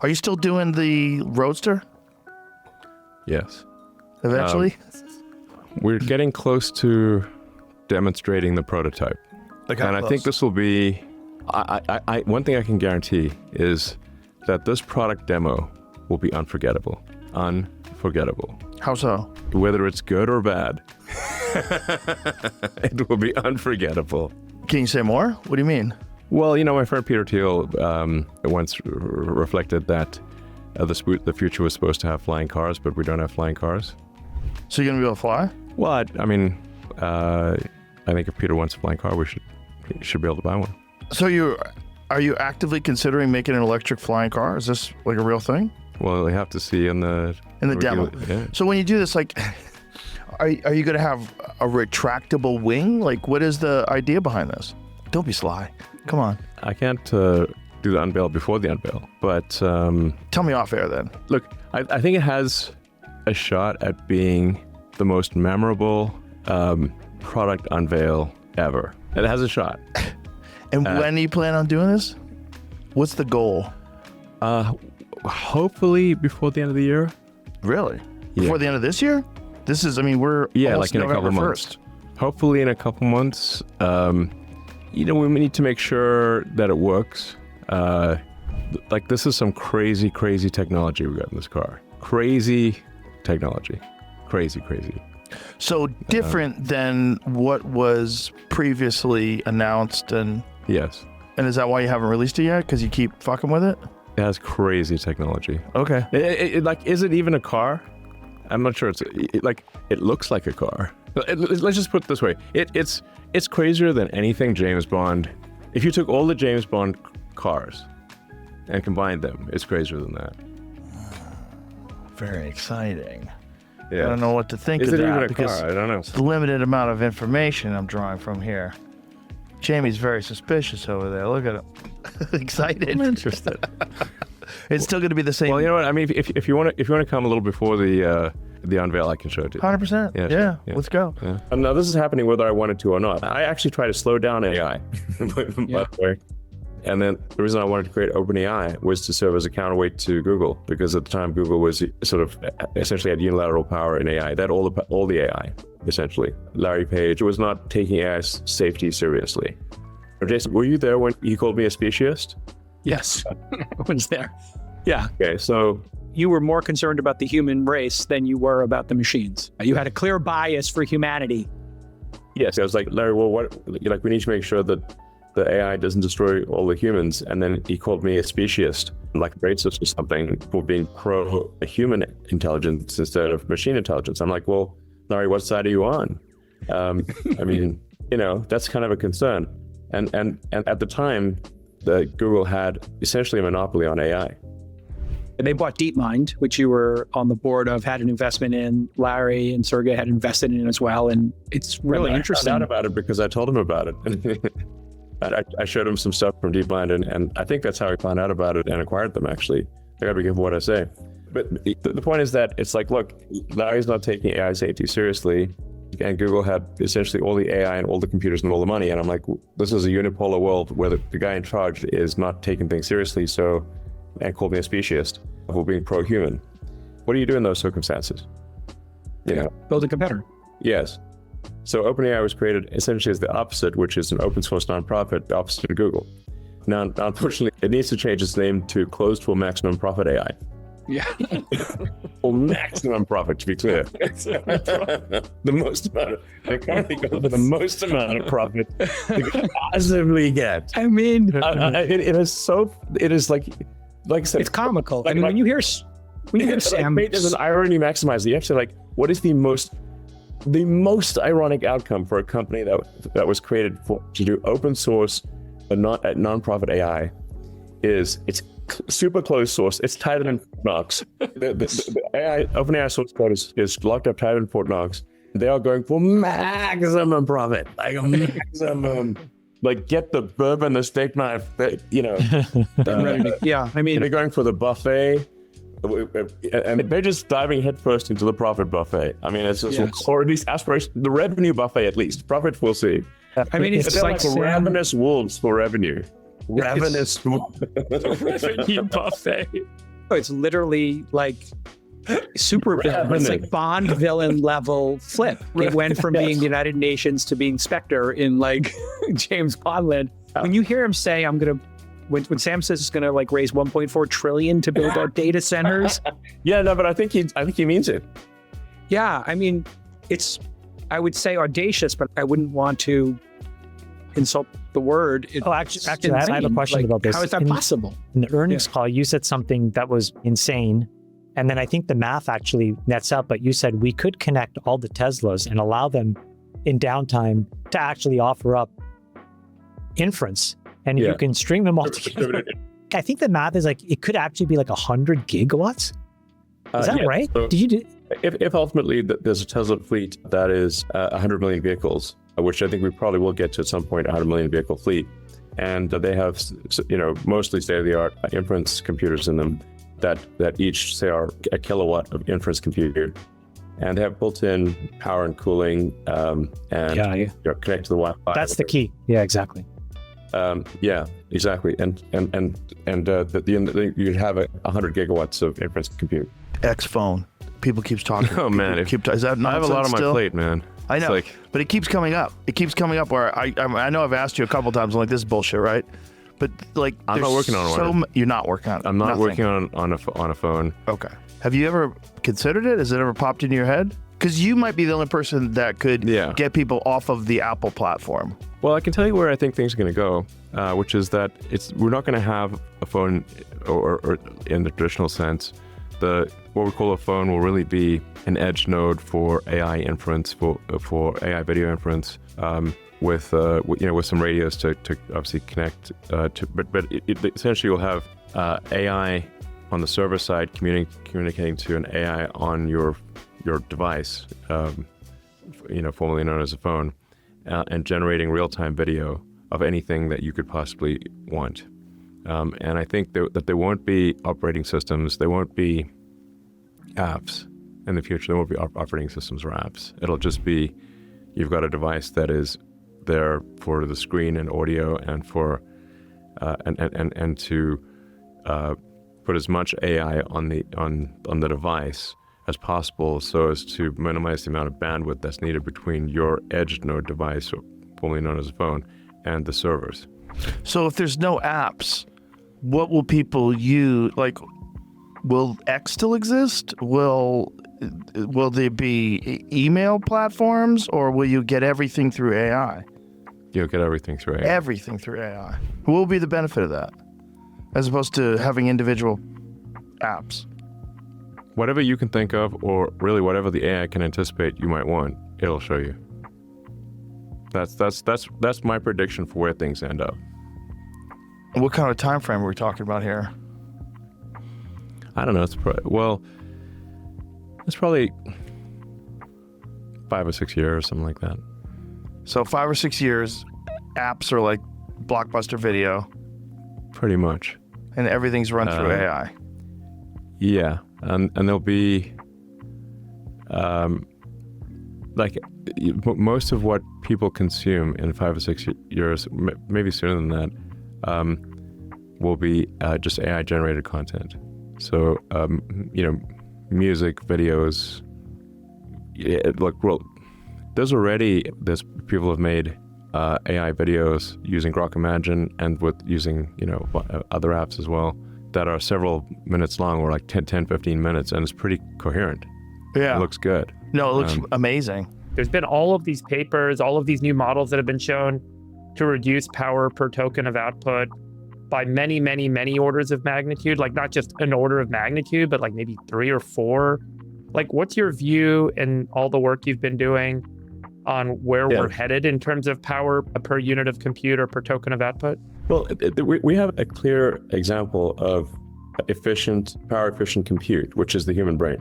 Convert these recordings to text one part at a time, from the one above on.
Are you still doing the Roadster Yes. eventually? We're getting close to demonstrating the prototype. Like how And I close? think this will be, one thing I can guarantee is that this product demo will be unforgettable. Unforgettable. How so? Whether it's good or bad, it will be unforgettable. Can you say more? What do you mean? Well, my friend Peter Thiel once reflected that the future was supposed to have flying cars, but we don't have flying cars. So you're gonna be able to fly? Well, I think if Peter wants a flying car, he should be able to buy one. So are you actively considering making an electric flying car? Is this like a real thing? Well, we have to see in the demo. Yeah. So when you do this, like, are you gonna have a retractable wing? Like, what is the idea behind this? Don't be sly. Come on. I can't do the unveil before the unveil, but Tell me off air then. look, I think it has a shot at being the most memorable product unveil ever. It has a shot. And when do you plan on doing this? What's the goal? Hopefully before the end of the year. Really? Before the end of this year? This is, we're almost like in a couple November months. 1st. Hopefully in a couple months. We need to make sure that it works. This is some crazy, crazy technology we got in this car. Crazy technology. Crazy. So different than what was previously announced, and Yes. is that why you haven't released it yet? Because you keep fucking with it? It has crazy technology. Okay. Is it even a car? I'm not sure. It looks like a car. Let's just put it this way. It's crazier than anything James Bond. If you took all the James Bond cars and combined them, it's crazier than that. Very exciting. Yeah. I don't know what to think Is of it that even a because car? I don't know. it's the limited amount of information I'm drawing from here. Jamie's very suspicious over there. Look at him. Excited. I'm interested. It's still going to be the same. Well, you know what? I mean, if you want to come a little before the unveil, I can show it to you. 100%. Yeah, Yeah, sure. Yeah. let's go. Yeah. Now this is happening whether I wanted to or not. I actually try to slow down AI, by the way. And then the reason I wanted to create OpenAI was to serve as a counterweight to Google, because at the time Google was sort of essentially had unilateral power in AI. They had all the AI, essentially. Larry Page was not taking AI safety seriously. Jason, were you there when he called me a speciesist? Yes, I was there. Yeah. Okay, so You were more concerned about the human race than you were about the machines. You had a clear bias for humanity. yes, I was like, Larry, well, we need to make sure that the AI doesn't destroy all the humans. And then he called me a speciesist, like racist or something, for being pro-human intelligence instead of machine intelligence. I'm like, well, Larry, what side are you on? I mean, that's kind of a concern. And at the time, Google had essentially a monopoly on AI. And they bought DeepMind, which you were on the board of, had an investment in. Larry and Sergey had invested in as well. And it's really interesting. I found out about it because I told him about it. I showed him some stuff from DeepMind, and I think that's how he found out about it and acquired them, actually. I gotta be careful what I say. But the point is that it's like, look, Larry's not taking AI safety seriously, and Google had essentially all the AI and all the computers and all the money. And I'm like, this is a unipolar world where the guy in charge is not taking things seriously, and called me a speciesist for being pro-human. What do you do in those circumstances? Build a competitor. Yes. So OpenAI was created essentially as the opposite, which is an open source nonprofit, the opposite of Google. Now, unfortunately, it needs to change its name to Closed for Maximum Profit AI. Yeah. Or maximum profit, to be clear. The most amount of, they currently go for the most amount of profit they can possibly get. I mean, It is like I said, it's comical. When you hear Sam, there's an irony maximizer. You have to what is the most ironic outcome for a company that was created to do open source non-profit AI is it's super closed source. It's tied in Fort Knox. The AI, OpenAI source code is locked up, tied in Fort Knox. They are going for maximum profit, like a maximum. Get the bourbon, the steak knife, ready to, yeah. I mean, they're going for the buffet, and they're just diving headfirst into the profit buffet. I mean, it's just, or at least aspiration, the revenue buffet at least. Profit, we'll see. I mean, it's like ravenous wolves for revenue. Ravenous revenue buffet. It's literally like super villain. It's like Bond villain level flip. It went from being the United Nations to being Spectre in like James Bond land. When you hear him say, when Sam says it's gonna like raise 1.4 trillion to build out data centers. Yeah, no, but I think he means it. Yeah, I mean, it's, I would say audacious, but I wouldn't want to insult the word. Actually, I have a question about this. How is that possible? In the earnings call, you said something that was insane. And then I think the math actually nets up, but you said we could connect all the Teslas and allow them in downtime to actually offer up inference. And you can string them all together. I think the math is like, it could actually be like 100 gigawatts. Is that right? So Did you do? If ultimately there's a Tesla fleet that is 100 million vehicles, which I think we probably will get to at some point, 100 million vehicle fleet, and they have, mostly state-of-the-art inference computers in them that each say are a kilowatt of inference computer, and they have built-in power and cooling, and connect to the Wi-Fi. That's the key. Yeah, exactly. Yeah, exactly. And you'd have 100 gigawatts of inference compute. X phone. People keeps talking. Oh man, is that I have a lot on still? my plate, man. I know, It's but it keeps coming up. It keeps coming up where I know I've asked you a couple times. I'm like, this is bullshit, right? But like, I'm not working on You're not working on it. I'm not Nothing. working on a phone. Okay. Have you ever considered it? Has it ever popped into your head? Because you might be the only person that could get people off of the Apple platform. Well, I can tell you where I think things are going to go, which is that we're not going to have a phone or in the traditional sense. What we call a phone will really be an edge node for AI inference, for AI video inference, with some radios to obviously connect to. But essentially, you'll have AI on the server side communicating to an AI on your device, formerly known as a phone, and generating real-time video of anything that you could possibly want. And I think that there won't be operating systems, there won't be apps in the future. There won't be operating systems or apps. It'll just be, you've got a device that is there for the screen and audio and for and to put as much AI on the device as possible, so as to minimize the amount of bandwidth that's needed between your edge node device, or formerly known as a phone, and the servers. So if there's no apps, what will people use? Like, will X still exist? Will there be email platforms, or will you get everything through AI? You'll get everything through AI. Everything through AI. What will be the benefit of that, as opposed to having individual apps? Whatever you can think of, or really whatever the AI can anticipate you might want, it'll show you. That's my prediction for where things end up. What kind of time frame are we talking about here? I don't know. It's probably 5 or 6 years, something like that. So 5 or 6 years, apps are like Blockbuster Video. Pretty much. And everything's run through AI. Yeah, and there'll be most of what people consume in 5 or 6 years, maybe sooner than that, will be just AI generated content. So music, videos. There's people have made AI videos using Grok Imagine and using other apps as well, that are several minutes long, or like 10, 15 minutes, and it's pretty coherent. Yeah. It looks good. No, it looks amazing. There's been all of these papers, all of these new models that have been shown to reduce power per token of output by many, many, many orders of magnitude, like not just an order of magnitude, but like maybe 3 or 4. Like, what's your view and all the work you've been doing on where we're headed in terms of power per unit of compute or per token of output? Well, we have a clear example of power efficient compute, which is the human brain.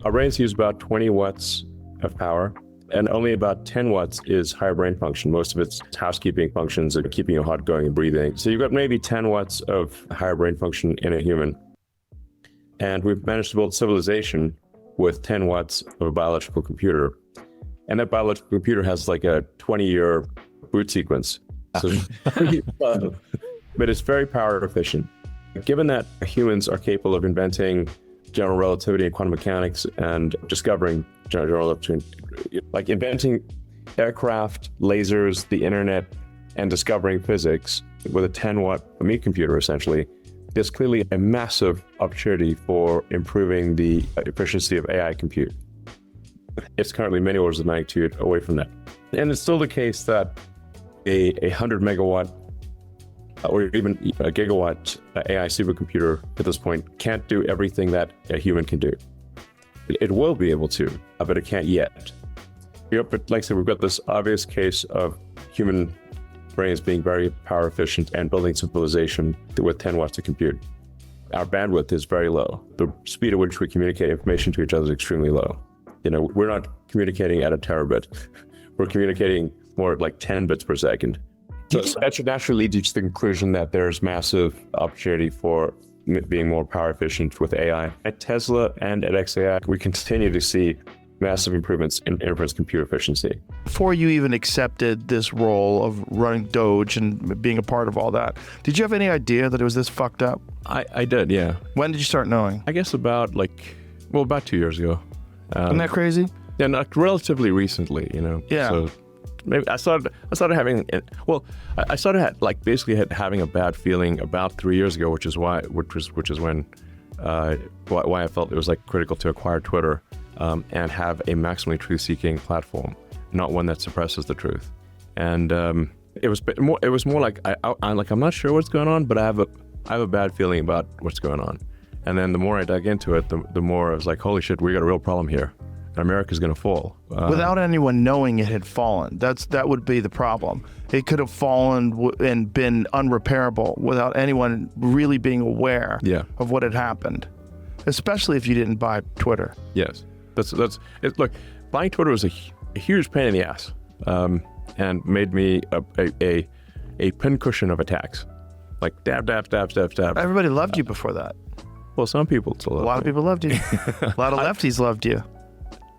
Our brains use about 20 watts of power, and only about 10 watts is higher brain function. Most of it's housekeeping functions, like keeping your heart going and breathing. So you've got maybe 10 watts of higher brain function in a human. And we've managed to build civilization with 10 watts of a biological computer. And that biological computer has like a 20-year boot sequence. So, but it's very power efficient. Given that humans are capable of inventing general relativity and quantum mechanics and discovering general relativity, like inventing aircraft, lasers, the internet, and discovering physics with a 10-watt meat computer, essentially, there's clearly a massive opportunity for improving the efficiency of AI compute. It's currently many orders of magnitude away from that. And it's still the case that a 100 megawatt or even a gigawatt AI supercomputer at this point can't do everything that a human can do. It will be able to, but it can't yet. But like I said, we've got this obvious case of human brains being very power efficient and building civilization with 10 watts of compute. Our bandwidth is very low. The speed at which we communicate information to each other is extremely low. We're not communicating at a terabit. We're communicating more like 10 bits per second. So that should naturally lead you to the conclusion that there's massive opportunity for being more power efficient with AI. At Tesla and at XAI, we continue to see massive improvements in inference compute efficiency. Before you even accepted this role of running Doge and being a part of all that, did you have any idea that it was this fucked up? I did, yeah. When did you start knowing? I guess about 2 years ago. Isn't that crazy? Yeah, not relatively recently, Yeah. So maybe I started having, I started basically having a bad feeling about 3 years ago, which is when why I felt it was critical to acquire Twitter and have a maximally truth-seeking platform, not one that suppresses the truth. And it was more like I'm not sure what's going on, but I have a bad feeling about what's going on. And then the more I dug into it, the more I was like, holy shit, we got a real problem here. America's going to fall. Without anyone knowing it had fallen. That would be the problem. It could have fallen and been unrepairable without anyone really being aware of what had happened, especially if you didn't buy Twitter. Yes. That's it. Look, buying Twitter was a huge pain in the ass and made me a pincushion of attacks. Dab. Everybody loved you before that. Well, some people still loved A lot of people loved you. A lot of lefties loved you.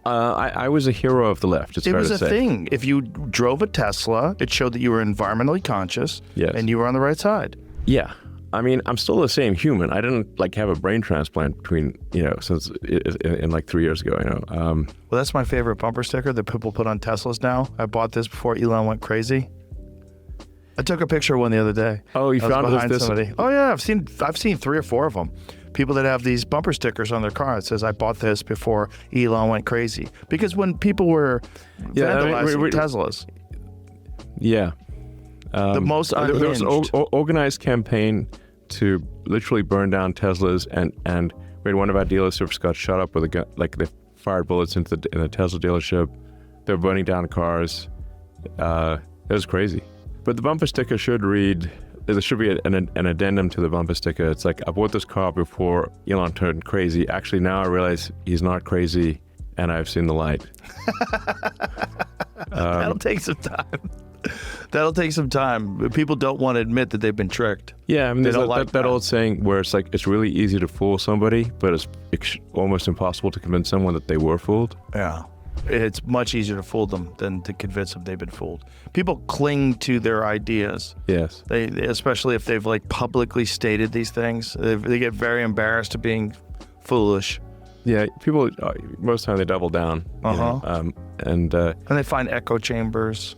I was a hero of the left. It's it fair was to a say. thing. If you drove a Tesla, it showed that you were environmentally conscious and you were on the right side. Yeah. I mean, I'm still the same human. I didn't have a brain transplant between, since in 3 years ago, Well, that's my favorite bumper sticker that people put on Teslas now. I bought this before Elon went crazy. I took a picture of one the other day. Oh, you found this? Somebody. Oh yeah, I've seen 3 or 4 of them. People that have these bumper stickers on their car. It says, I bought this before Elon went crazy. Because when people were vandalizing Teslas. Yeah. The most unhinged. There was an organized campaign to literally burn down Teslas, and we had one of our dealerships got shot up with a gun, they fired bullets in the Tesla dealership. They were burning down cars. It was crazy. But the bumper sticker should read, there should be an addendum to the bumper sticker. It's I bought this car before Elon turned crazy. Actually, now I realize he's not crazy, and I've seen the light. That'll take some time. That'll take some time. People don't want to admit that they've been tricked. Yeah, I mean, They there's don't like that old saying where it's it's really easy to fool somebody, but it's almost impossible to convince someone that they were fooled. Yeah. It's much easier to fool them than to convince them they've been fooled. People cling to their ideas. Yes. They especially if they've publicly stated these things. They get very embarrassed of being foolish. Yeah, people most of the time they double down. Uh-huh. And And they find echo chambers.